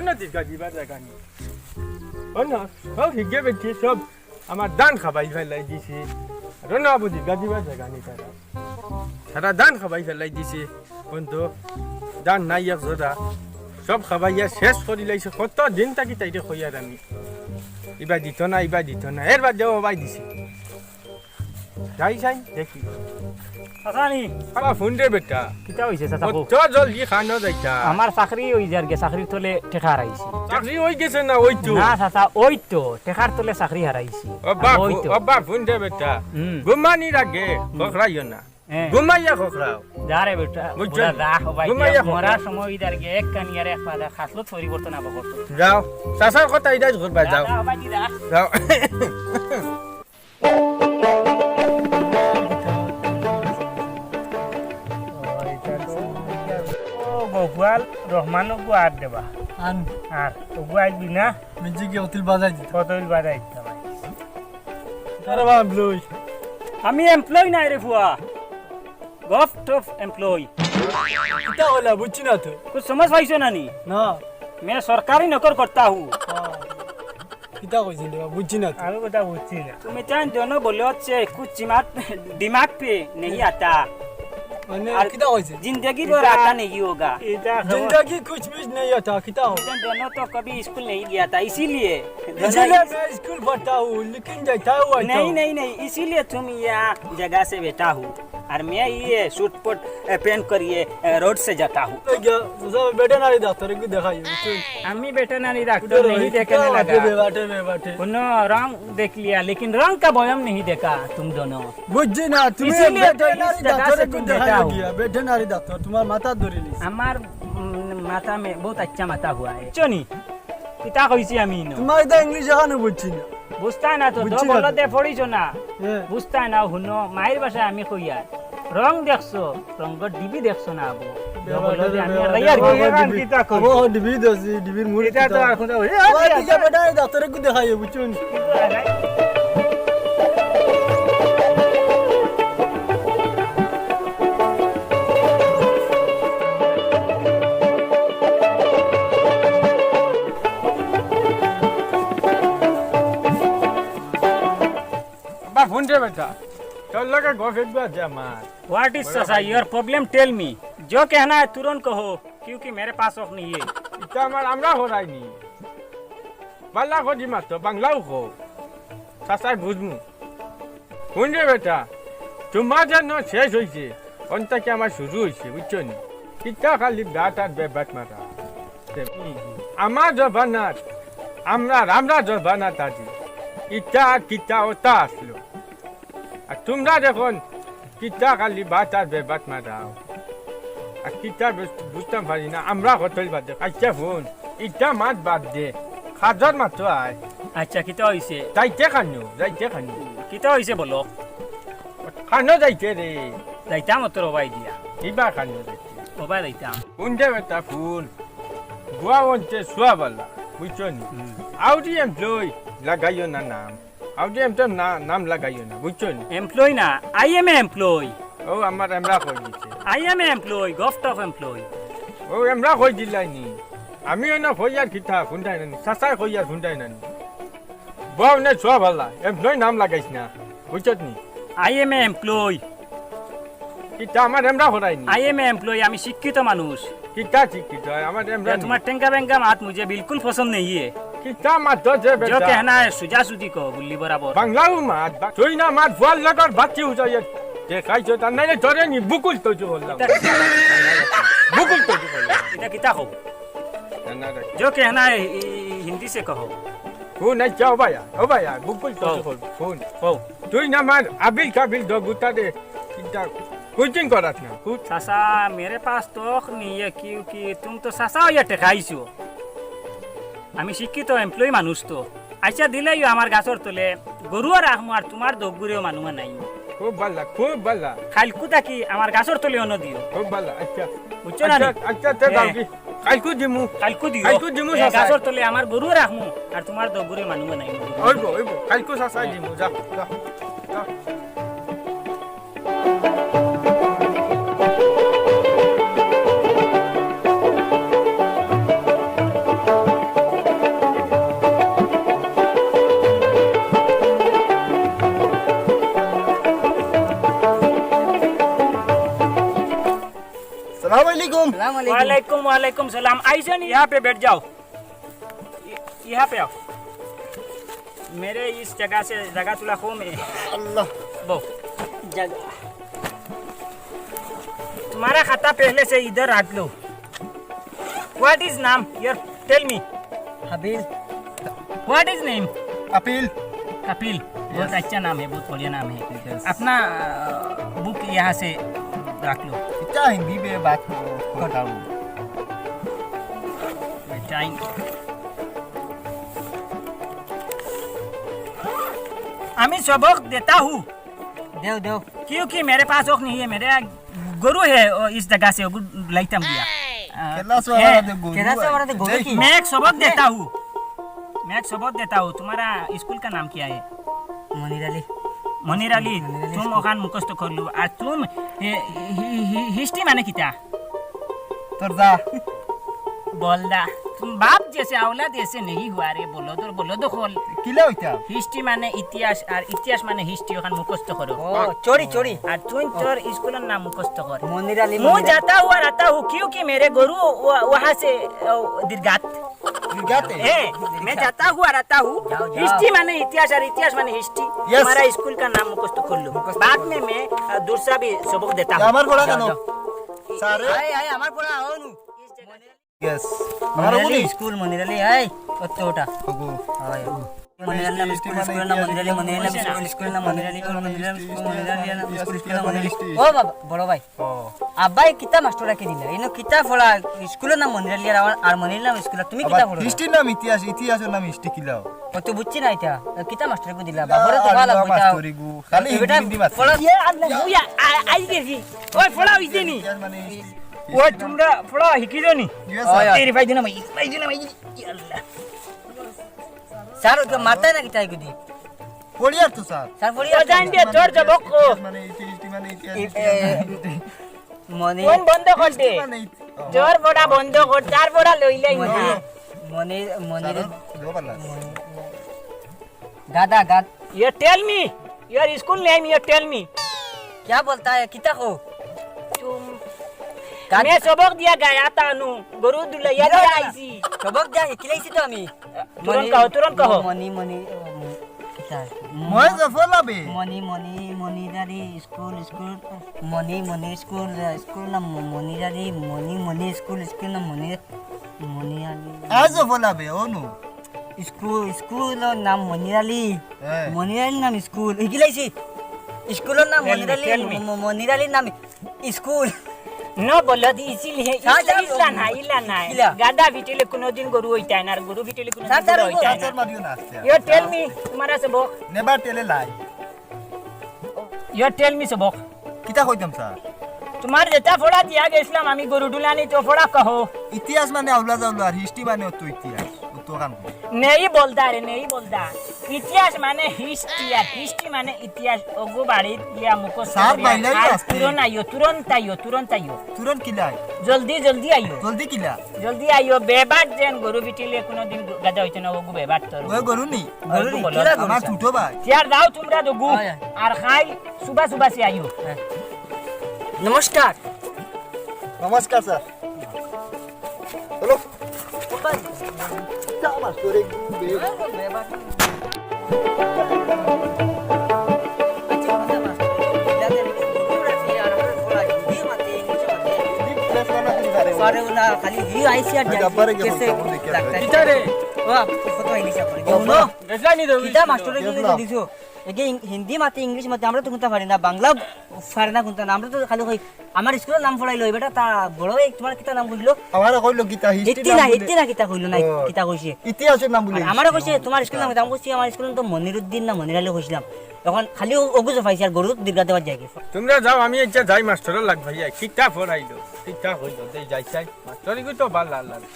নদীর গাজিবার জায়গা নেই সব হিগে বেঠি সব আমার দান খাবাই ফেলাই দিছে রনা বুঝি গাজিবার জায়গা নেই তারা সারা দান খাবাই ফেলাই দিছে কিন্তু দান নাই এক জোড়া সব খাবাইয়া শেষ করে লাইছে কত দিন থাকি তাইতে খইয়ার আমি এবার দিত না এর বাদ যাও বাই দিছে যাই চাই দেখি চাচানি বাবা ফোন দে বেটা কিতা হইছে চাচা কত জলদি খানো যাইতা আমার চাকরি হই যার গে চাকরির তলে টেকা হারাইছি চাকরি হয়ে গেছে না ওই তো না চাচা ওই তো টেকার তলে চাকরি হারাইছি অব্বা ফোন দে বেটা ঘুমানি রাগে খখরাইও না ঘুমাইয়া খখরাও যারে বেটা বুঝা রাখ ভাই মরার সময় ইদার গে এক কানিয়ারে এক পাদা খাসলো পরিবর্তন আবা করতে যাও চাচার কথা ইদাই করবা যাও যাও গোয়াল রহমান গুয়ার দেবা আন আর গুয়াই বিনা মিজিকে অতিল বাজাই দিত কতই বাজাই দিতা ভাই আরে বাবা ব্লুই আমি এমপ্লয় নাই রে ফুয়া গভট অফ এমপ্লয় কিতা হলা বুঝছি না তো कुछ समझ पाइছো না নি না मैं सरकारी नौकर करता हूँ কিতা কইছিস রে বুঝছি না আমি কথা বুঝছি না তুমি জান दोनों बोले अच्छे कुछ दिमाग पे नहीं आता মানে কিতা কইছিস जिंदगी भर आता नहीं होगा जिंदगी कुछ भी नहीं आता किता हो तुम दोनों तो कभी स्कूल नहीं गया था इसीलिए मैं स्कूल पढ़ता हूँ लेकिन जाता हुआ नहीं इसीलिए तुम यहाँ जगह से बैठा हूँ और मैं ये सूट पोट पहन कर ये रोड से जाता हूँ वेटरनरी डॉक्टर को दिखाइए हमें वेटरनरी डॉक्टर नहीं देखने लगा उन्होंने रंग देख लिया लेकिन रंग का वयम नहीं देखा तुम दोनों बुझी ना तुम्हें वेटरनरी डॉक्टर को दिखाया वेटरनरी डॉक्टर तुम्हारा माथा धरी हमार माथा में बहुत अच्छा माथा हुआ है चोनी पिता কইছি আমি না তোমার তো ইংলিশ জানো বুঝছি না বুঝতা না তো তো বলতে পড়িছো না বুঝতা না হুনো মায়ের ভাষায় আমি কইয়া রং দেখছো রঙ্গর ডিবি দেখছো না আবু বলতে আমি রাইয়ার কিতা কই ও ডিবি দছি ডিবির মুড়িটা তো এখন ওই দিকে বেটা ডাক্তারে কো দেখাইও বুঝছুন फोन दे बेटा चल लगा गोफेट बा जमात व्हाट इज ससा योर प्रॉब्लम टेल मी जो कहना है तुरंत कहो क्योंकि मेरे पास ऑफ नहीं है इतना हमारा हमरा हो रहा नहीं बाला को जी मत बांग्लाओ को ससा बुझमु फोन दे बेटा तुम्हारा न शेष হইছে অন্তা কি আমার শুরু হইছে বুঝছনি কিটা খালি ডাটার বেবাত মারা আমার জবানাত আমরা জবানাত আজি ইটা কিটা ওটা আসলো আর তোমরা যখন কিতা খালি বাতার বেবাত মারাও আর কিতা বুঝতাম পারি না আমরা হোটেল বাদ দে আচ্ছা ফোন ইটা মাত বাদ দে খাজার মাত্র আয় আচ্ছা কিতা হইছে যাইতে খানো কিতা হইছে বলো খানো যাইতে রে যাইতাম তোর ভাই দিয়া ইবা খানো যাইতে ওবাই যাইতাম ফোন দে বেটা ফোন গোয়া ওনতে সোয়াবালা বুঝছনি আউডি এমপ্লয় লাগাইও না নাম আউডি এমপ্লয় নাম লাগাইও না বুঝছনি এমপ্লয় না আই এম এমপ্লয় ও আমার আমরা কই দিছে I am employ government of employ ও আমরা কই দিলাইনি আমি না কইয়ার কিতা ফুন্ডাই নানি সাসাই কইয়ার ফুন্ডাই নানি বাও না সোয়াবালা এমপ্লয় নাম লাগাইছ না বুঝছনি আই এম এমপ্লয় কিতা আমার আমরা হরাইনি आई एम एम्प्लॉय আমি শিক্ষিত মানুষ কিতা শিক্ষিত আমার আমরা তোমার টেঙ্কা বেঙ্কা মাত मुझे बिल्कुल पसंद नहीं है কিতা মাত তো যে বেটা जो कहना है सुजा सुजी को बुल्ली बराबर বাংলাও মাত তুই না মাত ফুয়াল লাগার বাচ্চি উজাই দেখাইছো তার নাইলে ধরে নি বুকুল তো যে বললাম বুকুল তো যে বললাম এটা কিতা কও না जो कहना है हिंदी से कहो ফোন আই যাও ভাইয়া বুকুল তো যে বল ফোন ও তুই না মার আবিল কাবিল দ গুতা দে কিতা कोचिंग करात ना कुछ सासा मेरे पास तो नहीं है क्योंकि तुम तो सासा या टेकाइছো আমি শিক্ষিত এমপ্লয়ি মানুষ তো আচ্ছা দিলাইও আমার গাছর তলে গরুও রাখমু আর তোমার দগুরেও মানুষ নাই খুব ভালো কালকু থাকি আমার গাছর তলে অন দিও খুব ভালো আচ্ছা বুঝছো না আচ্ছা তে দাবি কালকু দিমু গাছর তলে আমার গরুও রাখমু আর তোমার দগুরে মানুষ নাই ওইবো কালকু সাসা দিমু যা सलाम वालेकुम। वालेकुम वालेकुम सलाम। आइजन यहाँ पे बैठ जाओ, यहाँ पे आओ। मेरे इस जगह से जगह तुला खो में अल्लाह बो जगह। तुम्हारा खाता पहले से इधर रख लो। व्हाट इज नाम your, tell me. Habil. What is name? अपील। कपिल। बहुत अच्छा नाम है, बहुत बढ़िया नाम है। अपना बुक यहाँ से रख लो। क्या हिंदी में बात बताऊं? टाइम আমি सबक देता हूँ देव देव क्योंकि मेरे पास वक्त नहीं है। मेरे गुरु है और इस जगह से लाइटम दिया। केला से वाला दे गुरु। केला से वाला दे गुरु की। मैं एक सबक देता हूँ, मैं एक सबक देता हूँ। तुम्हारा स्कूल का नाम क्या है? मनीर अली। मनीर अली। तुम ओखान मुखस्त कर लो। और तुम हिस्ट्री माने किता तरदा बोलदा। तुम बाप जैसे औलाद ऐसे नहीं हुआ रे। बोलो तो खोल। किला होता हिस्ट्री माने इतिहास और इतिहास माने हिस्ट्री ओखान मुखस्त करो। ओ चोरी चोरी। और तुम तोर स्कूल नाम मुखस्त कर। मनीर अली। मैं जाता हुआ रहता हूँ क्योंकि मेरे गुरु वहाँ से दीर्घात गाते है। मैं जाता हुआ रहता हूँ। जाओ। हिस्ट्री माने इतिहास और इतिहास माने हिस्ट्री। Yes. हमारा स्कूल का नाम मुखस्त खोल लो। बाद में मैं दूसरा भी सबक देता हूँ। हमार पड़ा कनो सारे आय आय हमार पूरा आओ नु। यस मनीर हमारा अली बोली स्कूल मनीर अली आय ओटा ओगो आय मनीर अली नाम स्कूल ना मनीर अली मनीर अली स्कूल ना मनीर अली मनीर अली स्कूल ना मनीर अली। ओ बाबा बड़ो भाई আব্বাই কিতা মাস্টার রাখি দিলা ইনো কিতা পড়া স্কুলের নাম মনির আলী আর মনির নাম স্কুল তুমি কিতা পড়া হিস্ট্রি নাম ইতিহাস ইতিহাসের নাম হিস্ট্রি কিলা ও তো বুঝছি না এটা কিতা মাস্টার কো দিলা বাবরে তো ভালো বুঝা মাস্টারি গু খালি হিন্দি মাস্টার পড়া ये अल्लाह मुया आई गेजी। ओए फड़ा इसे नहीं। ইতিহাস মানে ओए तुमरा फड़ा हिकिरो नहीं। यस तेरी भाई देना भाई ये अल्लाह। স্যার কে মারতা না কিতা কই দি পড়িয়ার তো স্যার স্যার পড়ি ओ जान दे तोर जबक को মানে হিস্ট্রি মানে ইতিহাস মনির কোন বন্ধ কর দে। মানে জোর বড়া বন্ধ কর, চার বড়া লইলাই না। মনির মনির দো পাল্লা গাদা গাদ You tell me your school name, you tell me। क्या बोलता है किता को तुम मैं सबक दिया गया था नु गुरु दुलैया दिया आईसी। सबक जा हिकिलाइছি তো আমি तुरंत कहो। মনি মনি কিতা মই জফলাবে মনি মনি মনিরারি স্কুল স্কুল মনি মনি স্কুল স্কুল না মনিরারি মনি মনি স্কুল স্কুল না মনি মনিরারি আজ জফলাবে ওনু স্কুল স্কুলের নাম মনিরালি হ্যাঁ মনিরালির নাম স্কুল হিকিলাইছি স্কুলের নাম Tell me, মনিরালি tell me. মনিরালির নাম স্কুল No बोलो दी इसीलिए साजा इला ना इला। गादा बिटेले कोनो दिन गुरु होता है ना गुरु बिटेले कोनो दिन साजा गुरु होता है আচার ना। মারিও না আসছে You tell me तुम्हारा सबक, নেবার টেলে লাই you tell me सबक। কিতা কইতাম স্যার तुम्हारे जेता फोड़ा दिया गया इस्लाम आमी गुरु डुलानी तो फोड़ा कहो। ইতিহাস মানে আউলা জাউলা আর হিস্ট্রি মানে তো ইতিহাস তো কাম नहीं बोलता रे नहीं बोलता। इतिहास माने हिस्ट्री यार, हिस्ट्री माने इतिहास। ओगो बाड़ी लिया मुको साहब भाईला ही आस्ते। तुरंत आइयो তুরন্ত কিলা जल्दी आइयो জলদি কিলা जल्दी आइयो। बेबाट जेन गुरु बिटिले कोनो दिन गदा होइते ना ओगो बेबाट तोर ওই গরু নি গরুরি बोलो। কিলা আমার ছোট ভাই यार दाओ तुमरा दो गु आया। और खाई सुबह से आइयो। নমস্কার নমস্কার স্যার চলো যা মাস্টারে গুবে পারে না খালি হি আইসি আর গব্বরে কে कैसे বলতো, দেখে लगता है किता रे वाह কত ইংলিশ পড়ে গেলো गजला नहीं दो কিটা মাস্টারে দিছো এগে হিন্দি মাতে ইংলিশ মাতে আমরা তো কোনটা পারি না বাংলা পারি না কোনটা আমরা তো খালি কই আমার স্কুলের নাম পড়াইলো বেটা তা বড় ভাই তোমার কিটা নাম কইলো আমার কইলো গীতা হিস্ট্রি হিন্দি না কিটা কইলো না কিটা কইছে ইতিহাসের নাম বলি আমারও কইছে তোমার স্কুলের নাম দাম কইছি আমার স্কুলের তো মনিরউদ্দিন না মনিরালি কইছিলাম এখন খালি ওগুজো পাইছি আর গরু দীর্ঘা দেওয়ার জায়গা তোমরা যাও, আমি এটা যাই মাস্টার লাগ ভাইয়া কিতা পড়াইলো কিতা হইলো দেই যাই চাই মাস্টারি কই তো ভালো লাগে।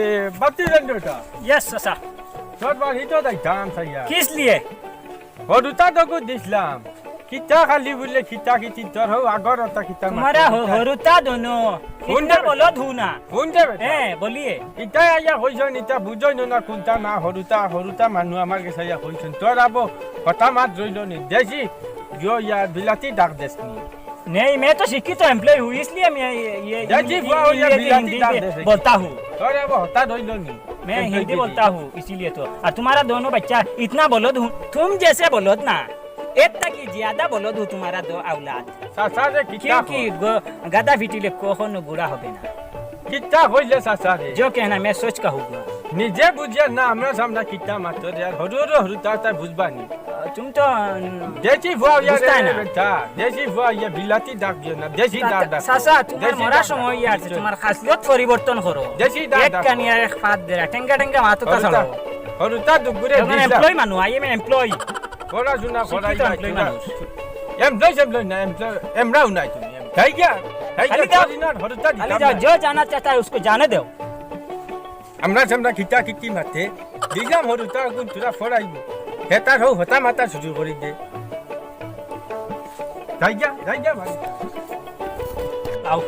ए बाती रंडोटा यस ससा छोट बार हितो दाई दाम सैया किस लिए और उता तो को दिसलाम কিতা খালি বলে খিতা খিতি তোর হও আগর অতা খিতা तुम्हारा होरुता दोनों हुंडे बोलो धुना শুনছে বেটা बोलिए ইটা আইয়া কইছন ইটা বুঝই না কোনটা না হরুতা মানুষ আমার কাছে আইয়া কইছন তোর আবো কথা মাত রইল নি দেশি जो या बिलाती डाक देसनी नहीं मैं तो शिक्षित एम्प्लॉय हूँ इसलिए मैं ये हिंदी बोलता हूँ अरे वो होता दोइलो नहीं मैं हिंदी बोलता हूँ इसीलिए तो और तुम्हारा दोनों बच्चा इतना बोलो दूँ तुम जैसे बोलो ना इतना की ज्यादा बोलो दूँ तुम्हारा दो औलाद सासा रे क्योंकि गदा फिटिले कोहन गुड़ा हो ना कितना होइले सासा रे जो कहना मैं सोच कहूँगा নিজে বুঝিয়া না আমরা সামনে কিতা মাত্র यार হরুতা তা বুঝবানি तुम तो देसी बुआ बुझता है यार ना। बेटा देसी बुआ ये बिलाती डाक दियो ना देसी डाक डाक सासा तुम्हार मरा समय यार तुम्हार खासियत परिवर्तन करो देसी डाक एक कानिया एक फात दे टेंगा टेंगा मातो का सड़ो হরুতা দুপুরে मैं एम्प्लॉय मानू आई मैं एम्प्लॉय পড়া শোনা করাই এমপ্লয় মানুষ এমপ্লয় না এমরাও নাই তুমি তাই গিয়া খালি যাও। হরুতা खाली जाओ जो जाना चाहता है उसको जाने दो আমরা সামনে কিতা কিতি মাতে দিলাম হরুতা গুণ তোরা ফড়াইব হেতার হও হতা মাতা শুরু করে দে তাই গিয়া ভাই आओ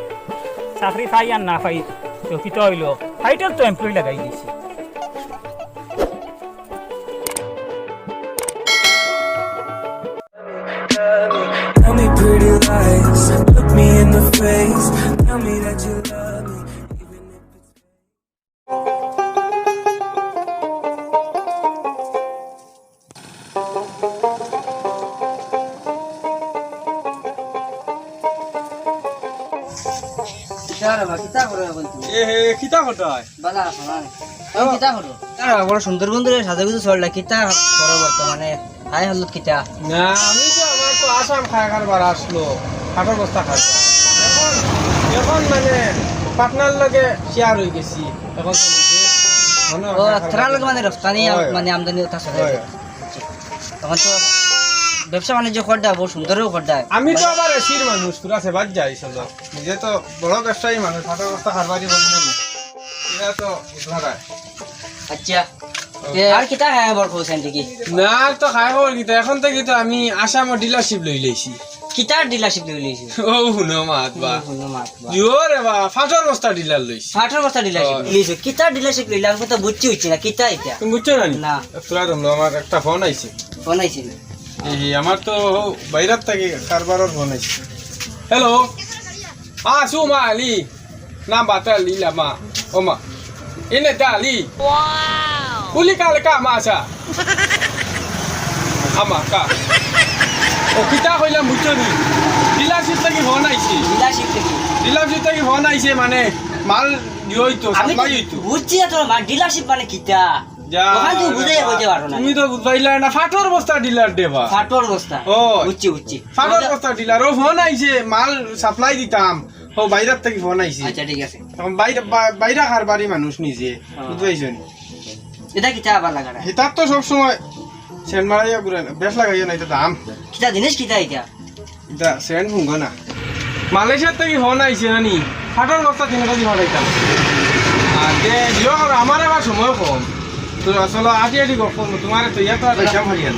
साफरी फाई या ना फाई तो की तो लो फाइटर तो एम्प्लॉय लगाई दीसी Tell me pretty lies, look me in the face. Tell me that you love me, even if it's কিতা করো এখন তুমি এ কিতা হটায় বালা খানা তুমি কিতা করো বড় সুন্দর বন্ধুরে সাজাগুজু চললা কিতা করো বর্তমানে হাই হলত কিতা না আমি তো আমার তো আসাম খাবার বার আসলো কাঠের বস্তা খাই এখন মানে পার্টনার লগে শেয়ার হয়ে গেছি এখন তো নিজে মনে ও থানার লগে মানে রফতানি মানে আমদানি ওটা চলে তখন তো ব্যবসা বাণিজ্য করডা বহু সুন্দরও করডা আমি তো আবার এসির মানুষ পুরা সেবাদ যাই চল নিজে তো বড় ব্যবসায়ী মানুষ কাঠের বস্তা খাবারই বলি না এটা তো ধরায় আচ্ছা আর কিতা হ্যাঁ বড় কোসেন ঠিকই না তো খাই খবর কিতা এখন থেকে তো আমি আসামর ডিলারশিপ লই লইছি কিতার ডিলারশিপ লই লইছি ও হুনো মাত বা শুনো মাত জোরে বা ফাটর বস্তা ডিলার লইছি ফাটার বস্তা ডিলারশিপ লইছো কিতার ডিলারশিপ লইলা আমি তো বুঝছি হইছে না কিতা এটা তুমি বুঝছো না না তোরা তোমরা আমার একটা ফোন আইছে ফোন আইছিল এই আমার তো বাইরের থেকে কারবারর ফোন আইছে হ্যালো সু মা আলি না বাতা লিলা মা ও মা এনে তা আলি কুলি কালে কা মা আসা আমা কা ও কিতা কইলাম বুঝছো নি ডিলারশিপ থেকে ফোন আইছে ডিলারশিপ থেকে ডিলারশিপ থেকে ফোন আইছে মানে মাল দিইতো আমি সাপ্লাই হইতো বুঝছি না তোর ডিলারশিপ মানে কিতা ওখানে তুমি বুঝাই কইতে পারো না তুমি তো বুঝাইলা না ফাটর বস্তা ডিলার দেবা ফাটোর বস্তা ও বুঝছি ফাটর বস্তা ডিলার ও ফোন আইছে মাল সাপ্লাই দিতাম ও বাইরের থেকে ফোন আইছে আচ্ছা ঠিক আছে এখন বাইরে কারবারি মানুষ নিজে বুঝাইছো নি এটা কিতা আবার লাগা হিতার তো সবসময় সেন্ট মারাইয়া ঘুরে বেশ লাগাইয়া না এটা দাম কিতা জিনিস কিতা এটা এটা সেন্ট হুঙ্গ না মালয়েশিয়ার থেকে ফোন আইছে নানি ফাটর বস্তা 3 কেজি হরাইতাম আর যে জিও আমার আবার সময় কম তো আসলে আটি গল্প তোমার তো ইয়া তো আর দাম হারিয়া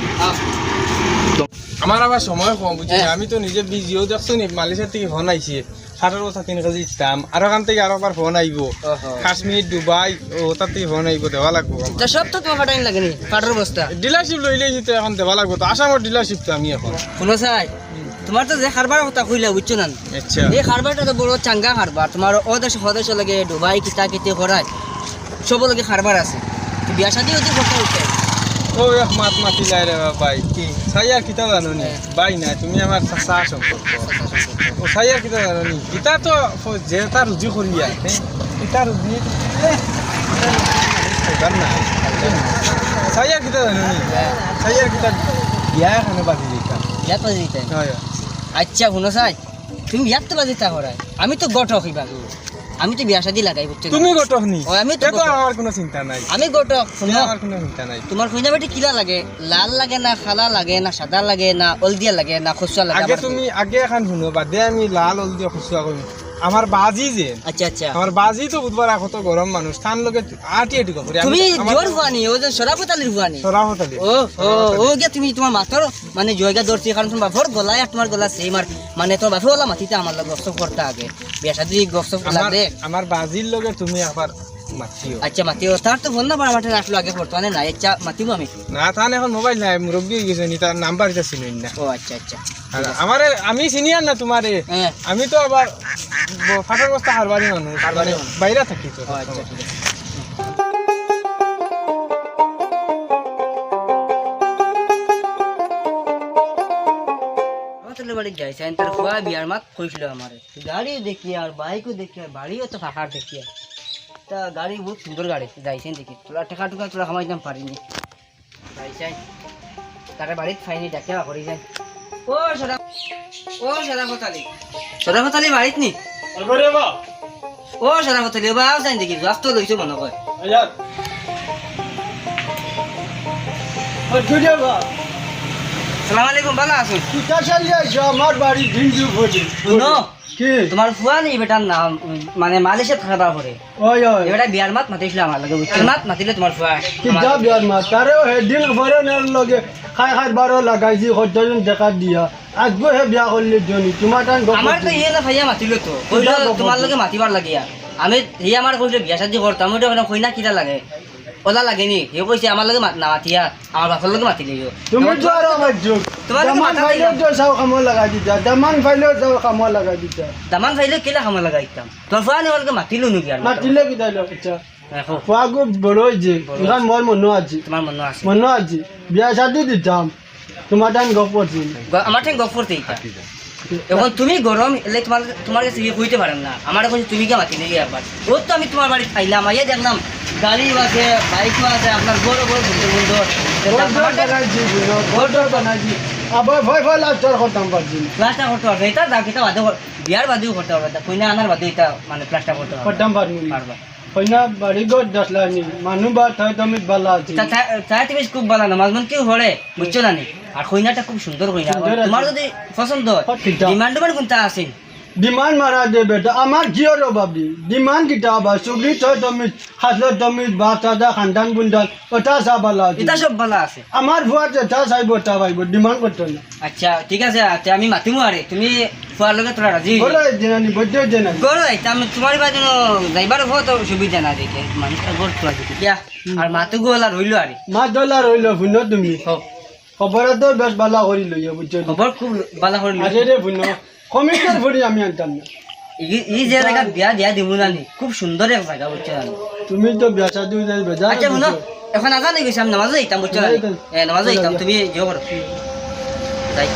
আমার আবার সময় কম বুঝছি আমি তো নিজে বিজিও দেখছো নি মালয়েশিয়ার থেকে ফোন আইছে 18 বস্তা 3 কেজি দাম আর ওখান থেকে আরো একবার ফোন আইব কাশ্মীর দুবাই ওটার থেকে ফোন আইব দেওয়া লাগবো তো সব তো তোমার ফাটাইন লাগে নি ফাটোর বস্তা ডিলারশিপ লইলেই তো এখন দেওয়া লাগবো তো আসামর ডিলারশিপ তো আমি এখন শুনো চাই তোমার তো যে কারবার কথা কইলা বুঝছো না আচ্ছা এই কারবারটা তো বড় চাঙ্গা কারবার তোমার ও দেশ সদস্য লাগে দুবাই কিতা কিতে করায় সব লগে কারবার আছে তো বিয়া শাদি হতে করতে হইছে ও এক মাতি লাই রে ভাই কি সাইয়ার কিতা জানো নি ভাই না তুমি আমার চাচা সম্পর্ক ও সাইয়ার কিতা জানো নি কিতা তো যে তার রুজি করিয়া কিতা রুজি না সাইয়ার কিতা জানো নি সাইয়ার কিতা বিয়া এখানে বাজি দিতা বিয়া তো দিতে হয় আচ্ছা শুনো চাই তুমি বিয়াত তো বাজিতা করায় আমি তো গঠক হইবা আমি তো বিয়া শাদি লাগাই বুঝছো তুমি গটক নি ও আমি তো তো আমার কোনো চিন্তা নাই আমি গঠক শুনো আমার কোনো চিন্তা নাই তোমার খুঁজা বেটি কিলা লাগে লাল লাগে না খালা লাগে না সাদা লাগে না অলদিয়া লাগে না খসুয়া লাগে আগে তুমি আগে এখন শুনো বাদে আমি লাল হলদি খুচুয়া কৰিম আমার বাজি যে আচ্ছা আচ্ছা আমার বাজি তো বুধবার কত গরম মানুষ তার লগে আটি আটি করে তুমি জোর ফুয়ানি ও যে সরাফতালির ফুয়ানি সরাহতালি ও ও ও গে তুমি তোমার মাথার মানে জয়গা ধরছি কারণ তোমার বাপর গলায় আর তোমার গলা সেম আর মানে তোমার বাপর গলা মাটিতে আমার লগে গপসপ করতে আগে বিয়া শাদি গপসপ লাগবে আমার বাজির লগে তুমি একবার মাতিও আচ্ছা মাতিও তার তো ফোন নাম্বার আমার আসলো আগে বর্তমানে নাই আচ্ছা মাতিব আমি না তার এখন মোবাইল নাই মুরব্বী হয়ে গেছে নি তার নাম্বার এটা চিনি না ও আচ্ছা আচ্ছা আমার আমি চিনিয়ার না তোমারে হ্যাঁ আমি তো আবার ফাটার বস্তা হারবারি মানুষ বাইরে থাকি তো ও আচ্ছা ঠিক আছে বাড়ি যাইছে তার ফুয়া বিয়ার মাত কইছিল আমারে গাড়িও দেখি আর বাইকও দেখি আর বাড়িও তো ফাঁকার দেখি তা গাড়ি বহুত সুন্দর গাড়ি যাইছেন দেখি তোরা টাকা টুকা তোরা খামাইতাম পারিনি যাইছেন তারা বাড়িত ফাইনি ডাকে করি যায় ও সদাফতালি বাড়িত নি ও সদাফতালি বা যাই দেখি জব তো লইছো মনে কয় সালাম আলাইকুম ভালো আছো আমার বাড়ি ভিন্ডু ভোটে শুনো তোমার ফুয়া নেই বেটার নাম মানে মালয়েশিয়া থাকা পরে ওই ওই এবারে বিয়ার মাত মাতিছিল আমার লগে উচ্চের মাত মাতিলে তোমার ফুয়া যা বিয়ার মা তারেও হেডিং ভরে নেন লগে খাই খাই বারো লাগাইছি কতজন দেখা দিয়া আজকে হে বিয়া করলে জনি তোমার টান আমার তো ইয়ে না ভাইয়া মাতিল তো কইলো তোমার লগে মাতিবার লাগিয়া আমি হি আমার কইলো বিয়া শাদি করতাম ওটা কেন কইনা কিটা লাগে ওলা লাগেনি হে কইছে আমার লগে না মাতিয়া আমার বাপের লগে মাতিলে তুমি তো আর আমার যোগ তোমার লগে দামান মাথা ফাইলে তো সব কামো লাগাই দিতা দামান ফাইলে সব কামো লাগাই দিতা দামান ফাইলে কেলা খামা লাগাইতাম তোর ফুয়া নি ওলকে মাতিলো নি আর মাতিলে কি দাইলো আচ্ছা দেখো ফুয়াগো বড় হইছে ইখান মোর মনো আছে তোমার মনে আছে মনো আছে বিয়া শাদি দিতাম তোমার টান গপ করছি আমার ঠেন গপ করতে ইতা এখন তুমি গরম এলে তোমার তোমার কাছে গিয়ে কইতে পারেন না আমার এখন তুমি কে মাতিলে গিয়ে একবার রোজ তো আমি তোমার বাড়ি খাইলাম আইয়া দেখলাম গাড়িও আছে বাইকও আছে আপনার বড় বড় সুন্দর সুন্দর বানাইছি আবার ভয় ভয় লাস্টার করতাম পারছি প্লাস্টার করতে পারবে এটা দাম কিতা বাদে বিয়ার বাদেও করতে পারবে কইনা আনার বাদে এটা মানে প্লাস্টার করতে পারবে করতাম পারবো পারবা কইনা বাড়ি গড দশলানি মানুষ বা থাই তুমি ভালো আছে চাই তুমি খুব ভালো নামাজ মান কেউ হরে বুঝছো না নি আর কইনাটা খুব সুন্দর কইনা তোমার যদি পছন্দ ডিমান্ড মানে কোনটা আছে ডিমান্ড মারা দে বেটা আমার কি হলো বাবি ডিমান্ড কিটা বা সুগরি ছয় তুমি হাসলো তুমি বাপ দাদা খানদান বুন্দান ওটা সব ভালো আছে এটা সব ভালো আছে আমার ভুয়া যেটা চাইবো ওটা পাইবো ডিমান্ড করতে না আচ্ছা ঠিক আছে আচ্ছা আমি মাতিমু আরে তুমি ফুয়ার লগে তোরা রাজি বলো জেনানি বৈদ্য জেনানি গরো আইতা আমি তোমার বাজে যাইবার বহুত সুবিধা না দেখে মানুষটা গর তোলা দেখি কিয়া আর মাতু গোলা রইলো আরে মা ডলার হইলো শুনো তুমি হোক খবর তো বেশ ভালো করি লইয়া বুঝছো খবর খুব ভালো হইলো আরে রে শুনো কমিশন ভরি আমি আনতাম না এই যে জায়গা বিয়া দিয়া দিব না নি খুব সুন্দর এক জায়গা বুঝছো না তুমি তো বেচা দিও যাই বেজা আচ্ছা শুনো এখন আজান হয়ে গেছে আমি নামাজে যাইতাম বুঝছো না নামাজে যাইতাম তুমি যাও করো যাই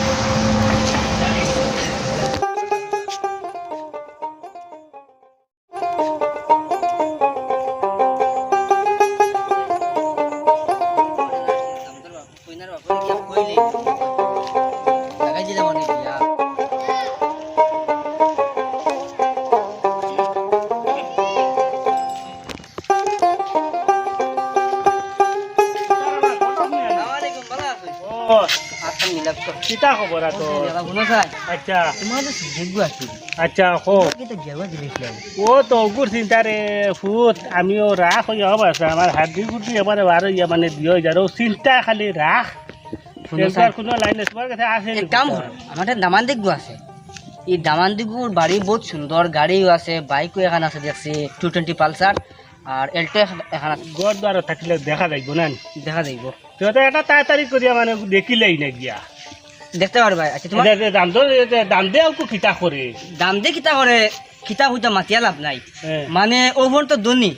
কিতা খবর তো আচ্ছা আচ্ছা হো ও তো অগুর চিন্তারে ফুট আমিও রাখ হয়ে হব আছে আমার হাত দুই ফুটি এবারে বার ইয়া মানে দিয়ে যার চিন্তা খালি রাখ কোনো লাইন তোমার কাছে আছে এক কাম করো আমাদের দামান দিকগু আছে এই দামান দিকগুর বাড়ি বহুত সুন্দর গাড়িও আছে বাইকও এখানে আছে দেখছি 220 পালসার আর এলটো এখানে গড় দ্বার থাকলে দেখা যাইব না দেখা যাইব তো এটা তাড়াতাড়ি করিয়া মানে দেখিলেই না গিয়া দেখতে পারবা আচ্ছা তোমার দাম দে আর কিতা করে দাম দিয়ে কিতা করে কিতা হইতা মাতিয়া লাভ নাই মানে ওভন তো দনি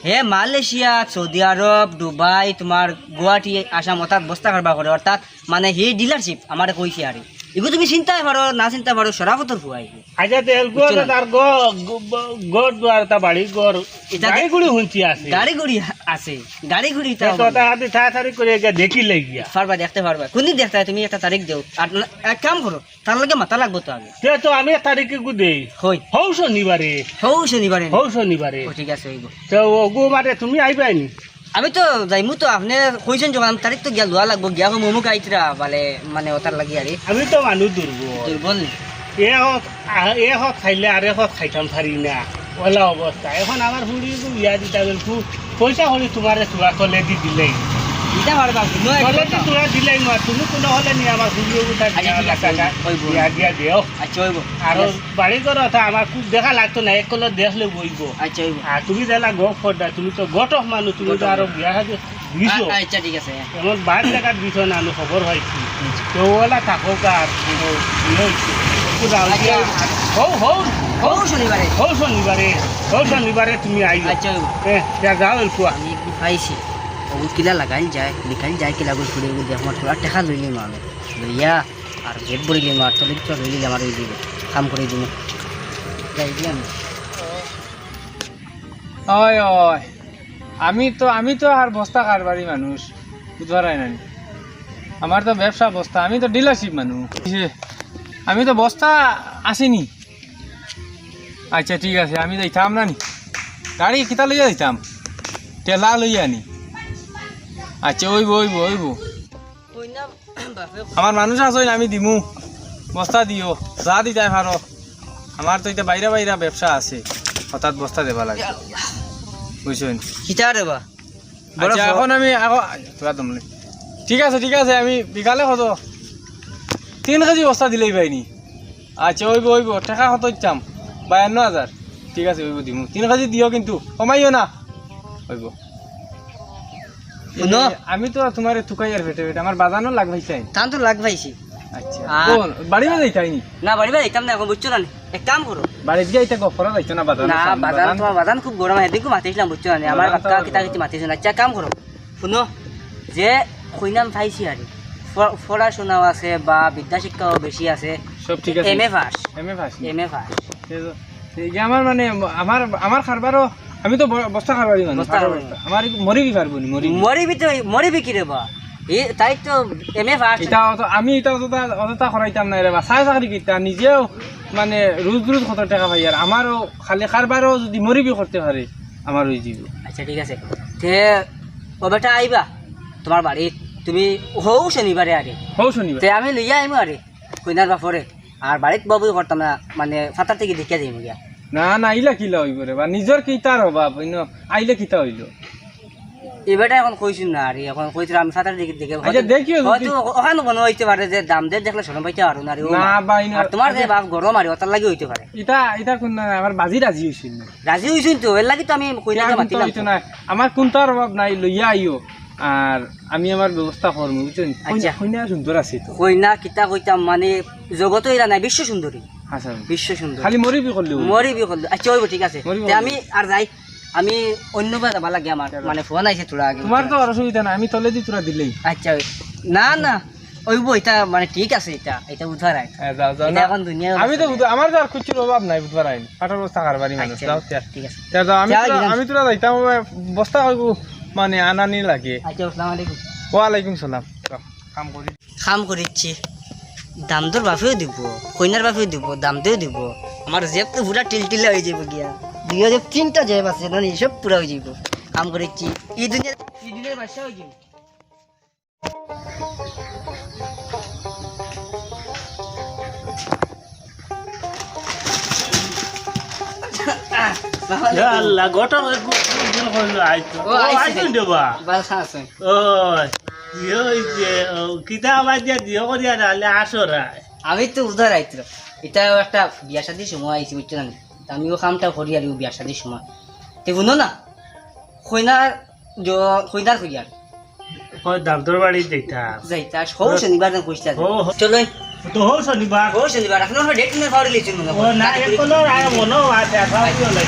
হে মালয়েশিয়া সৌদি আরব দুবাই তোমার গুয়াহাটি আসাম অর্থাৎ বস্তা কারবার করে অর্থাৎ মানে হে ডিলারশিপ আমার কইছে আর এগুলো তুমি চিন্তাই পারো না চিন্তা পারো সরাফতর ফুয়াই আচ্ছা তেল তার গড় দ্বার তা বাড়ি গড় গাড়ি গুড়ি হুঁচি আছে গাড়ি গুড়ি আছে গাড়ি গুড়ি তাড়াতাড়ি করে দেখিলে গিয়া পারবা দেখতে পারবা কোনদিন দেখতে হয় তুমি একটা তারিখ দেও আর এক কাম করো তার লগে মাথা লাগবো তো আগে তো আমি তারিখে গু দেই হই হৌ শনিবারে হৌ শনিবারে ঠিক আছে হইব তো গু মানে তুমি আইবাইনি আমি তো যাইমু তো আপনি কইছেন যখন তারিখ তো গিয়া লোয়া লাগবো গিয়া মোমো খাইতরা বলে মানে ওটার লাগি আরে আমি তো মানুষ দুর্বল দুর্বল এ হক খাইলে আর হক খাইতাম পারি না ওলা অবস্থা এখন আমার হুড়ি বিয়া দিতা গেলকু পয়সা হলে তোমার তোরা তলে দি দিলেই দিতে পারবা শুনো তলে দি তোরা দিলেই না তুমি কোনো হলে নি আমার হুড়ি উঠা দিয়া দিয়া দিও আচ্ছা হইব আর বাড়ি ঘর কথা আমার খুব দেখা লাগতো না এক কলর দেখলে বইব আচ্ছা হইব আর তুমি দিলা গপ ফডা তুমি তো গটক মানুষ তুমি তো আরো বিয়া সাথে দিছো আচ্ছা ঠিক আছে এমন বাইর জায়গা দিছো না খবর হয় কি তো ওলা থাকো কার শনিবারে তুমি আইও আচ্ছা হইব যাও কুয়া আমি একটু পাইছি বহুত কিলা লাগাইল যায় কিলা করে ফুলে দেখো তোরা টেকা লইলি আমি লইয়া আর গেট বড়িলি আর তলে তো লইলি আমার ওই দিব কাম করে দিব যাই দি আমি ওই ওই আমি তো আর বস্তা কারবারি মানুষ বুঝবারাই না আমার তো ব্যবসা বস্তা আমি তো ডিলারশিপ মানুষ আমি তো বস্তা আসিনি আচ্ছা ঠিক আছে আমি যাইতাম না নি গাড়ি কিতা লইয়া যাইতাম টেলা লইয়া আনি আচ্ছা ওইব আমার মানুষ আছে আমি দিমু বস্তা দিও যা দি যাই ভালো আমার তো এটা বাইরা ব্যবসা আছে হঠাৎ বস্তা দেবা লাগে বুঝছেন কিতা দেবা আচ্ছা এখন আমি ঠিক আছে আমি বিকালে কত 3 কেজি বস্তা দিলেই পাইনি আচ্ছা ওইব টাকা কত ইচ্ছাম 52,000 ঠিক আছে ওইব দিমু 3 কেজি দিও কিন্তু কমাইও না ওইব আমি তো তোমার থুকাই আর ভেটে আমার বাজানো লাগবাইছে তান তো লাগবাইছি আচ্ছা কোন বাড়ি বাজাই তাইনি না বাড়ি যাইতাম না এখন বুঝছো না এক কাম করো বাড়ি গিয়ে এটা গফরা যাইতো না বাজানো না বাজান তোমার বাজান খুব গরম হেদিকে মাতিছিলাম বুঝছো না আমার কাকা কিতা মাতিছ না আচ্ছা কাম করো শুনো যে কইনাম পাইছি আর পড়াশোনাও আছে বা বিদ্যা শিক্ষাও বেশি আছে সব ঠিক আছে এমএ পাস আমার মানে আমার খারবারও আমি তো বস্তা খারবারি মানুষ আমার মরিবি পারবো নি মরিবি কি রে বা তাই তো এমএ পাস আমি এটা অতটা করাইতাম না রে বা চাই চাকরি কিতা নিজেও মানে রোজ কত টাকা পাই আর আমারও খালি খারবারও যদি মরিবি করতে পারে আমার ওই জীব আচ্ছা ঠিক আছে তে ও বেটা আইবা তোমার বাড়ি তুমি হও শনিবারে তে আমি লইয়া আইমু আরে কইনার বাপরে আর বাড়িত বাবু করতাম না মানে ফাতার থেকে দেখিয়া যাইমু গিয়া না ইলা কিলা হইব রে বা নিজের কিতার হবা আইলে কিতা হইল এবারটা এখন কইছুন না আরে এখন কইছিল আমি ফাতার দিকে দেখে আচ্ছা দেখিও হয়তো ওখানে মনে হইতে পারে যে দাম দে দেখলে শরম পাইতে পারো না না বাই না তোমার যে বাপ গরম আর ওটার লাগি হইতে পারে এটা কোন না আমার বাজি রাজি হইছিল না রাজি হইছুন তো এর লাগি তো আমি কইনাকে মাতিলাম তো না আমার কোনটার অভাব নাই লইয়া আইও আর আমি আমার ব্যবস্থা করব বুঝছেন কইনা সুন্দর আছে তো কইনা কিতা কইতাম মানে জগত এরা নাই বিশ্ব সুন্দরী আচ্ছা বিশ্ব সুন্দর খালি মরিবি করলে আচ্ছা হইব ঠিক আছে আমি আর যাই আমি অন্যবার যাবা লাগে আমার মানে ফোন আইছে তোরা আগে তোমার তো অসুবিধা না আমি তলে দি তোরা দিলেই আচ্ছা না ওইব এটা মানে ঠিক আছে এটা উদ্ধার আই যাও এখন দুনিয়া আমি তো আমার তো আর কিছুর অভাব নাই উদ্ধার আই পাটার বস্তা কারবারি মানুষ যাও ঠিক আছে যাও আমি তোরা যাইতাম বস্তা কইব মানে আনানি লাগে আচ্ছা আসসালামু আলাইকুম ওয়া আলাইকুম সালাম কাম করিচ্ছি দাম দর বাপেও দিব কইনার বাপেও দিব দাম দেও দিব আমার জেব তো পুরা টিলটিলা হয়ে যাব গিয়া 2003টা জেব আছে না সব পুরা হয়ে যাব কাম করিচ্ছি এই দুনিয়ার বাদশা হয়ে যাব আল্লাহ গটক দিন হইল আইতো ও আইতো দেবা বাসা আছে ওই কিতা আবার দিও করিয়া নালে আসরা আমি তো উদ্ধার আইছিল এটা একটা বিয়া শাদির সময় আইছি বুঝছো না আমিও কামটা করি আর বিয়া শাদির সময় তে শুনো না কইনার কইয়ার ওই দামদর বাড়ি যাইতা সব শনিবার দিন কইতা চলো তো হো শনিবার এখন আমরা ডেট নিয়ে খাওয়ার লিছি মনে ও না একলো আয় মনো আছে খাওয়াইও নাই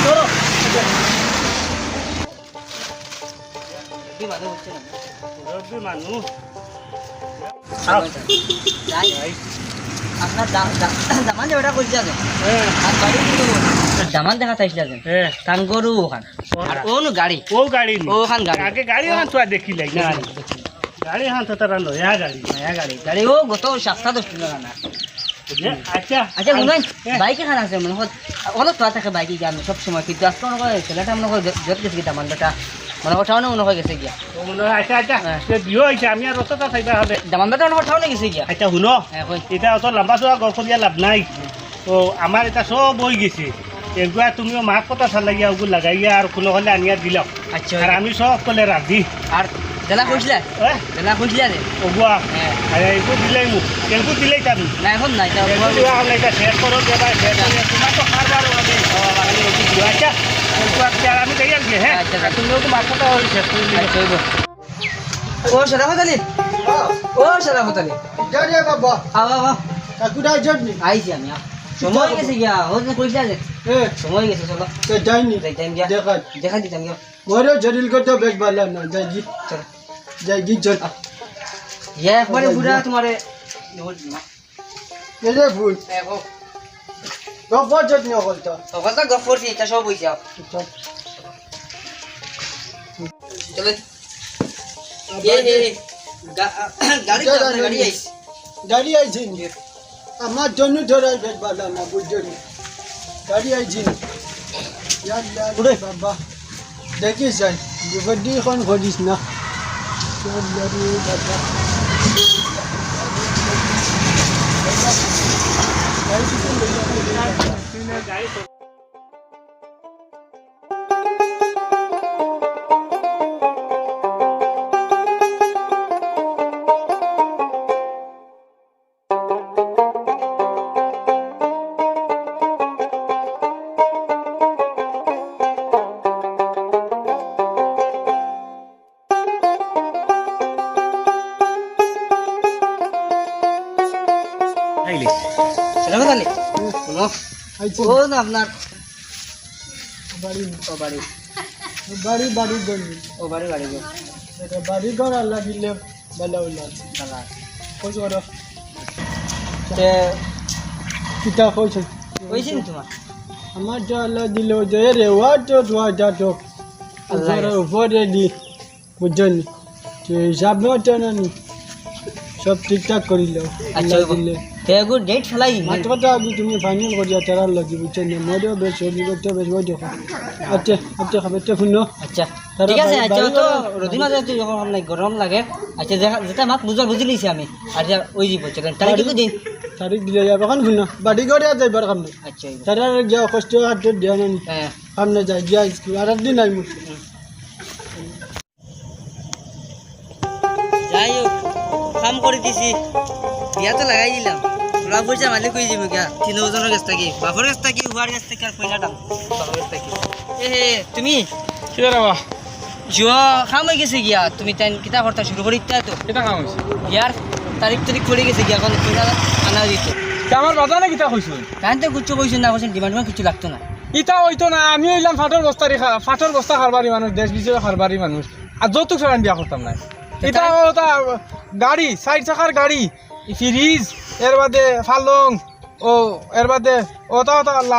তো কি বাদ হচ্ছে না রবি মানু আপনার দামান যে ওটা কইছে আছে আর বাড়ি দামান দেখা চাইছিল আছে কান গরু ওখান আর ওনো গাড়ি ওখান গাড়ি আগে গাড়ি ওখান তো দেখি লাগি না গাড়ি হান তো তারা নয়া গাড়ি ও গত 7-10 টাকা না আচ্ছা শুনুন বাইক এখানে আছে মনে হয় অনেক তো থাকে বাইকে আমি সব সময় কিন্তু আজকে মনে হয় ছেলেটা মনে হয় যত গেছে দামানটা মানে কথাও না মনে হয় গেছে গিয়া ও মনে হয় আচ্ছা আচ্ছা সে বিয়ে হয়েছে আমি আর অতটা চাইবা হবে দামান বেটা কথাও না গেছে গিয়া আচ্ছা শুনো হ্যাঁ কই এটা অত লম্বা চোৱা গল্প দিয়া লাভ নাই তো আমার এটা সব বই গেছে এগুলা তুমিও মাক কথা চাল লাগিয়া ওগুলো লাগাইয়া আর কোনো হলে আনিয়া দিলাম আচ্ছা আর আমি সব কলে রাধি আর জেলা কইছিলা জেলা কইছিলা রে ওগুয়া হ্যাঁ আর এইগুলো দিলেই মোক কেনকু দিলেই যাবি না এখন নাই তা এটা শেষ করো দেবা শেষ করে তোমার তো খাবার হবে আচ্ছা আমি যাই আর কি হ্যাঁ আচ্ছা তুমিও তো মার কথা শেষ করে দিলে আচ্ছা হইব ও শরাফত আলী ও শরাফত আলী জয় বাবা আবা কাকুরা জন্নি আইছি আমি সময় গেছে গিয়া ওজন কইছিলা যে এ সময় গেছে চলো তো যাইনি যাইতাম গিয়া দেখা দেখা দিতাম গিয়া মোরে জরিল কো তো বেশ ভালো না যাইজি চলো যাইজি চল ইয়া একবারে বুড়া তোমারে এরে ভুল গফর জটনি হল তো ওখানটা গফর সি এটা সব হইছে চল চলো গাড়ি গাড়ি আইছে গাড়ি আইছি আমার জন্য ধরাই বেশ ভালো না বুঝলি গাড়ি আইছি বাবা দেখিস যাই বিপত্তি এখন ঘটিস না বাবা শরাফত আলী শুনো আইছি ও না আপনার বাড়ি ও বাড়ি বাড়ি বাড়ি বলবি ও বাড়ি বাড়ি গো এটা বাড়ি ঘর আল্লাহ দিলে ভালো হলো বালা কইছ ওরা তে কিতা কইছ কইছিন তোমার আমার যা আল্লাহ দিল যে রে ওয়াটো দোয়া তো আল্লাহ উপরে দি বুঝছেন যে হিসাব মতো না সব ঠিকঠাক করিল আচ্ছা দিলে তে গুড ডেট ফলাই মাত্র তো আগে তুমি ফাইনাল করিয়া তারা লাগি বুঝছেন মোরেও বেশ হলি করতে বেশ ওই দেখো আচ্ছা আচ্ছা খাবে তো শুনো আচ্ছা ঠিক আছে আচ্ছা তো রোদি মাঝে তুই যখন নাই গরম লাগে আচ্ছা যেটা মাত বুঝা বুঝি লিছি আমি আর যা ওই দিব চলেন তারিখ কি দিন তারিখ দিলে যাবে এখন শুনো বাড়ি ঘরে যাইবার কাম নেই আচ্ছা তারা গিয়া কষ্ট হাত দিয়া না হ্যাঁ কাম না যায় গিয়া স্কুল আর একদিন আইমু যাই হোক কাম করে দিছি বিয়া তো লাগাই দিলাম তোরা পয়সা মালিক কই দিব কিয়া 3 জনের কাছ থেকে বাপর কাছ থেকে হুয়ার কাছ থেকে আর পয়সা দাম বাপর কাছ থেকে এ হে তুমি কি রে বাবা জুয়া কাম হয়ে গেছে গিয়া তুমি তাই কিতা করতে শুরু করি তা তো কিতা কাম হইছে ইয়ার তারিখ পড়ে গেছে গিয়া এখন পয়সা আনা দিত তা আমার বাজারে কিতা কইছো তাই তো কিছু কইছেন না কইছেন ডিমান্ড কিছু লাগতো না ইটা হইতো না আমি হইলাম ফাটর বস্তা খারবারি মানুষ দেশ বিদেশে খারবারি মানুষ আর যৌতুক ছাড়া বিয়া করতাম না এটা ওটা গাড়ি 60 চাকার গাড়ি ফ্রিজ এর বাদে ফালং ও এর বাদে ওটা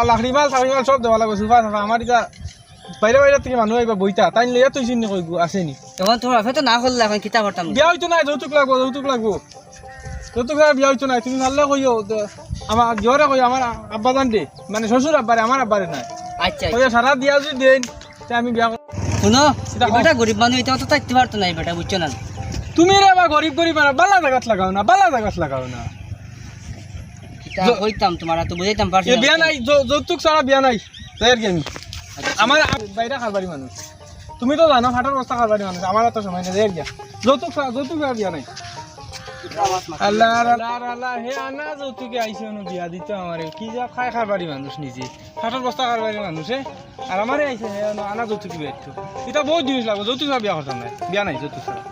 লাকড়ি মাল সব দেওয়া লাগবে সুফা সাফা আমার এটা বাইরে বাইরে থেকে মানুষ আইবা বইতা তাই লইয়া তুই চিনি কই আসেনি তখন তোমার তো না করলে এখন কিতা করতাম বিয়া হইতো না যৌতুক লাগবো যৌতুক ছাড়া বিয়া হইতো না তুমি ভালো কইও আমার জোরে কই আমার আব্বা জান দে মানে শ্বশুর আব্বারে আমার আব্বারে নাই আচ্ছা কইয়া সারা দিয়া যদি দেন তা আমি বিয়া শুনো বেটা গরিব মানুষ এটা তো থাকতে পারতো না বেটা বুঝছো না তুমি রে বা গরিব না বালা জায়গাত লাগাও না কিতা কইতাম তোমার তো বুঝাইতাম পারছি এ বিয়া নাই যৌতুক ছাড়া বিয়া নাই তাই আর কি আমি আমার বাইরে খারবারি মানুষ তুমি তো জানো ফাটার বস্তা খারবারি মানুষ আমার তো সময় নেই গিয়া যৌতুক ছাড়া বিয়া নাই আল্লাহ আল্লাহ হে আনা যৌতুকে আইসে বিয়া দিত আমারে কি যা খাই খারবারি মানুষ নিজে ফাটার বস্তা খারবারি মানুষে আর আমারে আইসে হে আনা যৌতুকি বিয়া এটা বহুত জিনিস লাগবে যৌতুক ছাড়া বিয়া করতাম নাই বিয়া নাই যৌতুক ছাড়া